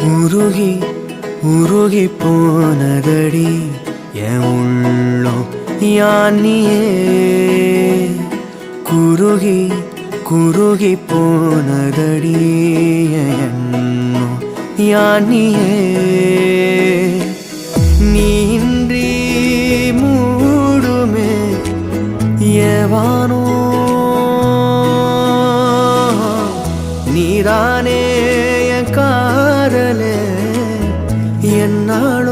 உருகி உருகி போனதடி என் உள்ளம் யானியே குருகி குருகி போனதடி என் எண்ணம் யானியே நீன்றி மூடுமே ஏவானோ நீதானே என் காதலே என்னாலும்